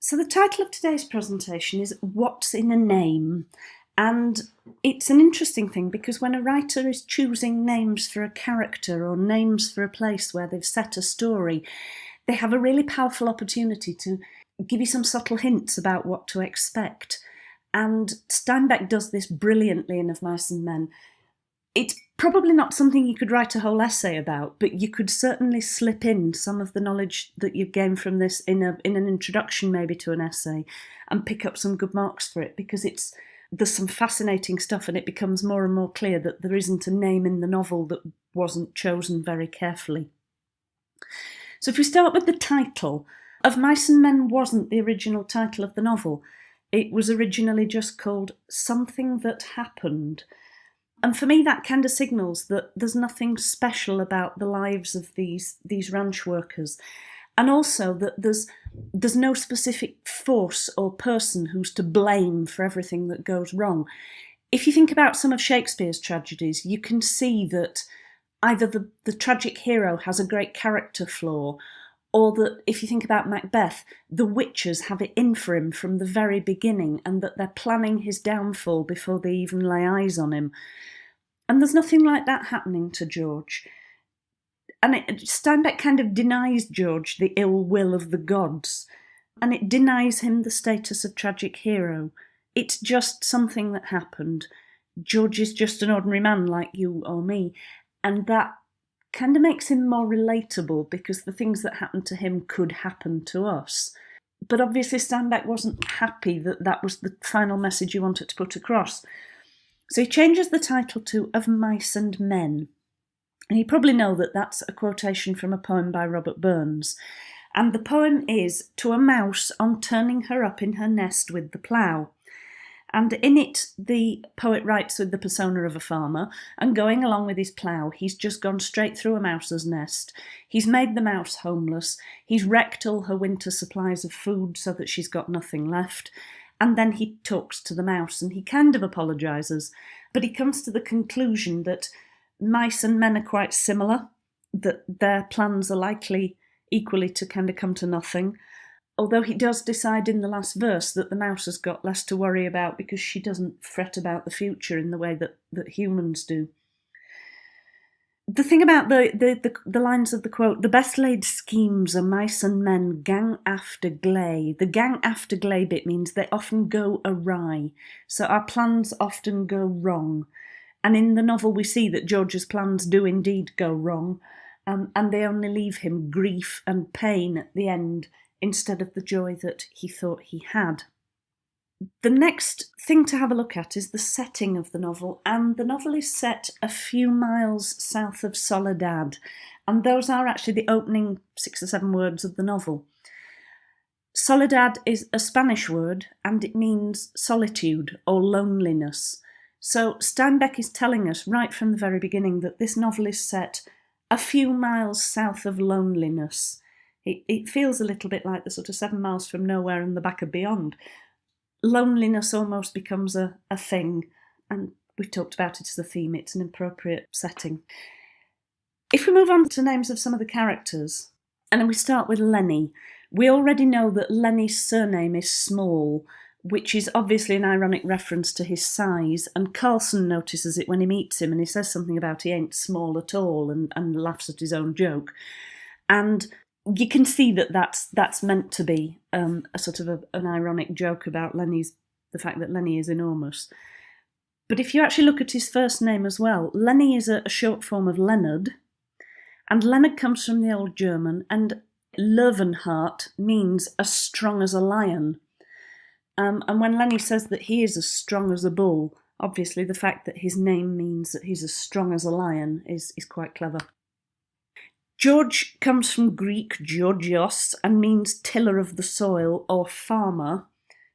So the title of today's presentation is What's in a Name? And it's an interesting thing because when a writer is choosing names for a character or names for a place where they've set a story, they have a really powerful opportunity to give you some subtle hints about what to expect. And Steinbeck does this brilliantly in Of Mice and Men. It's probably not something you could write a whole essay about, but you could certainly slip in some of the knowledge that you've gained from this in an introduction maybe to an essay and pick up some good marks for it, because there's some fascinating stuff and it becomes more and more clear that there isn't a name in the novel that wasn't chosen very carefully. So if we start with the title, Of Mice and Men wasn't the original title of the novel. It was originally just called Something That Happened. And for me, that kind of signals that there's nothing special about the lives of these ranch workers. And also that there's no specific force or person who's to blame for everything that goes wrong. If you think about some of Shakespeare's tragedies, you can see that either the tragic hero has a great character flaw, or that if you think about Macbeth, the witches have it in for him from the very beginning and that they're planning his downfall before they even lay eyes on him. And there's nothing like that happening to George. And Steinbeck kind of denies George the ill will of the gods, and it denies him the status of tragic hero. It's just something that happened. George is just an ordinary man like you or me, and that kind of makes him more relatable because the things that happened to him could happen to us. But obviously Steinbeck wasn't happy that that was the final message he wanted to put across. So he changes the title to Of Mice and Men. And you probably know that that's a quotation from a poem by Robert Burns. And the poem is To a Mouse on Turning Her Up in Her Nest with the Plough. And in it, the poet writes with the persona of a farmer, and going along with his plough, he's just gone straight through a mouse's nest. He's made the mouse homeless. He's wrecked all her winter supplies of food so that she's got nothing left. And then he talks to the mouse and he kind of apologises, but he comes to the conclusion that mice and men are quite similar, that their plans are likely equally to kind of come to nothing. Although he does decide in the last verse that the mouse has got less to worry about because she doesn't fret about the future in the way that humans do. The thing about the lines of the quote, the best laid schemes are mice and men gang after gley. The gang after gley bit means they often go awry. So our plans often go wrong. And in the novel we see that George's plans do indeed go wrong, and they only leave him grief and pain at the end, instead of the joy that he thought he had. The next thing to have a look at is the setting of the novel, and the novel is set a few miles south of Soledad, and those are actually the opening 6 or 7 words of the novel. Soledad is a Spanish word, and it means solitude or loneliness. So Steinbeck is telling us right from the very beginning that this novel is set a few miles south of loneliness. It feels a little bit like the sort of 7 miles from nowhere and the back of beyond. Loneliness almost becomes a thing, and we've talked about it as a theme. It's an appropriate setting. If we move on to names of some of the characters, and then we start with Lennie, we already know that Lennie's surname is Small, which is obviously an ironic reference to his size, and Carlson notices it when he meets him, and he says something about he ain't small at all, and laughs at his own joke. And you can see that that's meant to be a sort of an ironic joke about the fact that Lennie is enormous. But if you actually look at his first name as well, Lennie is a short form of Leonard, and Leonard comes from the Old German, and Löwenhart means as strong as a lion. And when Lennie says that he is as strong as a bull, obviously the fact that his name means that he's as strong as a lion is quite clever. George comes from Greek Georgios and means tiller of the soil or farmer.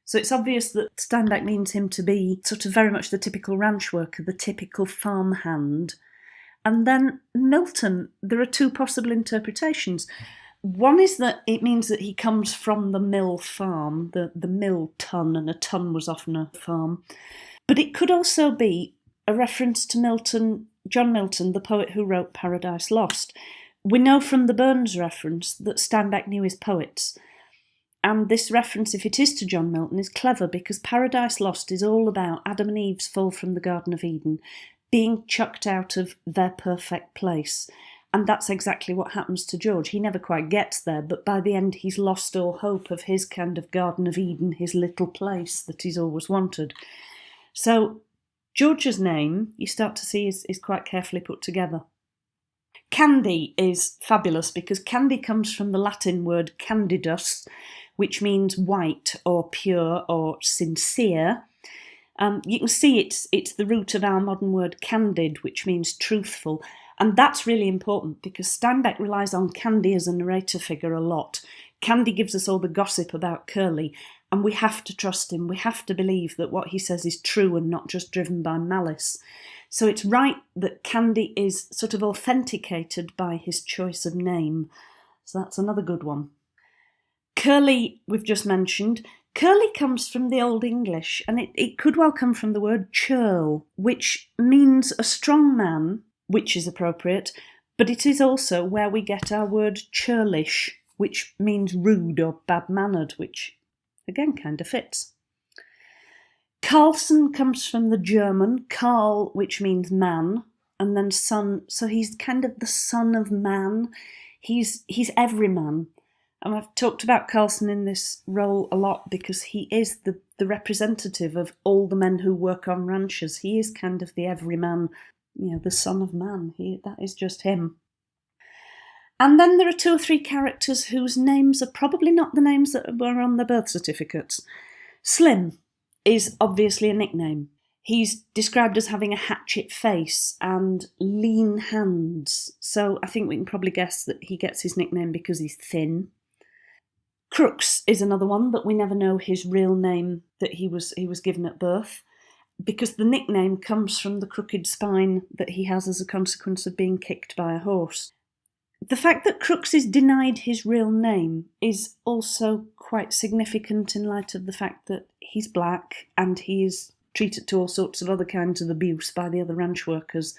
So it's obvious that Steinbeck means him to be sort of very much the typical ranch worker, the typical farmhand. And then Milton, there are 2 possible interpretations. One is that it means that he comes from the mill farm, the mill tun, and a tun was often a farm. But it could also be a reference to John Milton, the poet who wrote Paradise Lost. We know from the Burns reference that Steinbeck knew his poets, And this reference, if it is to John Milton, is clever because Paradise Lost is all about Adam and Eve's fall from the Garden of Eden, being chucked out of their perfect place. And that's exactly what happens to George. He never quite gets there, but by the end he's lost all hope of his kind of Garden of Eden, his little place that he's always wanted. So George's name, you start to see, is quite carefully put together. Candy is fabulous because candy comes from the Latin word candidus, which means white or pure or sincere. You can see it's the root of our modern word candid, which means truthful. And that's really important because Steinbeck relies on Candy as a narrator figure a lot. Candy gives us all the gossip about Curly, and we have to trust him. We have to believe that what he says is true and not just driven by malice. So it's right that Candy is sort of authenticated by his choice of name. So that's another good one. Curly, we've just mentioned. Curly comes from the Old English, and it could well come from the word churl, which means a strong man, which is appropriate, but it is also where we get our word churlish, which means rude or bad-mannered, which again kind of fits. Carlson comes from the German Karl, which means man, and then son, so he's kind of the son of man. He's every man. And I've talked about Carlson in this role a lot because he is the representative of all the men who work on ranches. He is kind of the everyman, the son of man. That is just him. And then there are 2 or 3 characters whose names are probably not the names that were on their birth certificates. Slim is obviously a nickname. He's described as having a hatchet face and lean hands. So I think we can probably guess that he gets his nickname because he's thin. Crooks is another one that we never know his real name that he was given at birth, because the nickname comes from the crooked spine that he has as a consequence of being kicked by a horse. The fact that Crooks is denied his real name is also quite significant in light of the fact that he's black and he is treated to all sorts of other kinds of abuse by the other ranch workers.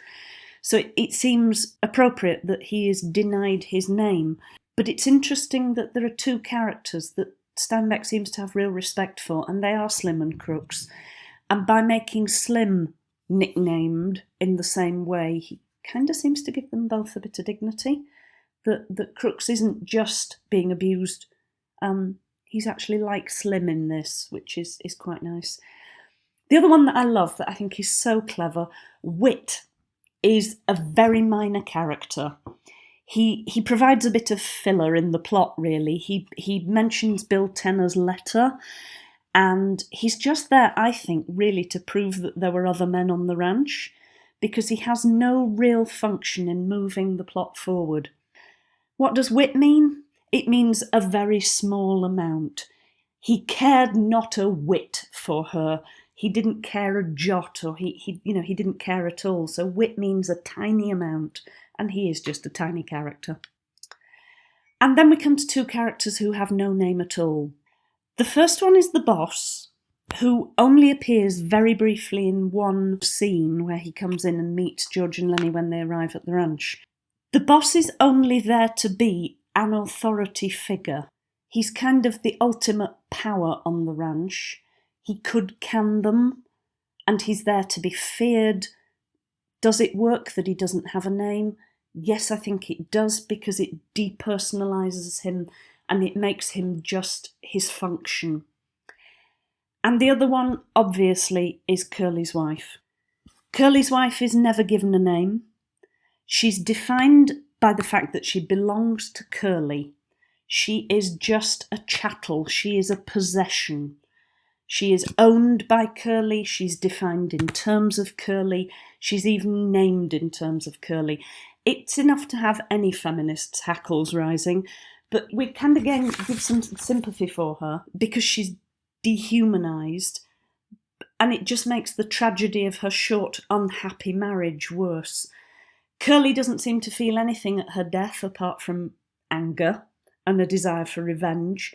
So it seems appropriate that he is denied his name. But it's interesting that there are 2 characters that Steinbeck seems to have real respect for, and they are Slim and Crooks. And by making Slim nicknamed in the same way, he kind of seems to give them both a bit of dignity. That Crooks isn't just being abused, he's actually like Slim in this, which is quite nice. The other one that I love, that I think is so clever, Wit, is a very minor character. He provides a bit of filler in the plot, really. He mentions Bill Tenner's letter, and he's just there, I think, really to prove that there were other men on the ranch, because he has no real function in moving the plot forward. What does wit mean? It means a very small amount. He cared not a whit for her. He didn't care a jot, or he didn't care at all. So wit means a tiny amount, and he is just a tiny character. And then we come to 2 characters who have no name at all. The first one is the boss, who only appears very briefly in one scene where he comes in and meets George and Lennie when they arrive at the ranch. The boss is only there to be an authority figure. He's kind of the ultimate power on the ranch. He could can them, and he's there to be feared. Does it work that he doesn't have a name? Yes, I think it does, because it depersonalises him and it makes him just his function. And the other one, obviously, is Curly's wife. Curly's wife is never given a name. She's defined by the fact that she belongs to Curly. She is just a chattel. She is a possession. She is owned by Curly. She's defined in terms of Curly. She's even named in terms of Curly. It's enough to have any feminist's hackles rising, but we can again give some sympathy for her because she's dehumanised, and it just makes the tragedy of her short, unhappy marriage worse. Curly doesn't seem to feel anything at her death apart from anger and a desire for revenge.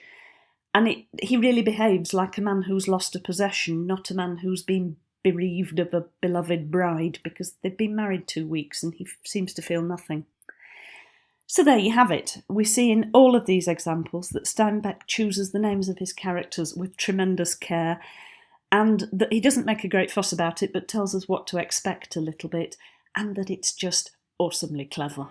And he really behaves like a man who's lost a possession, not a man who's been bereaved of a beloved bride, because they've been married 2 weeks and he seems to feel nothing. So there you have it. We see in all of these examples that Steinbeck chooses the names of his characters with tremendous care, and that he doesn't make a great fuss about it, but tells us what to expect a little bit, and that it's just awesomely clever.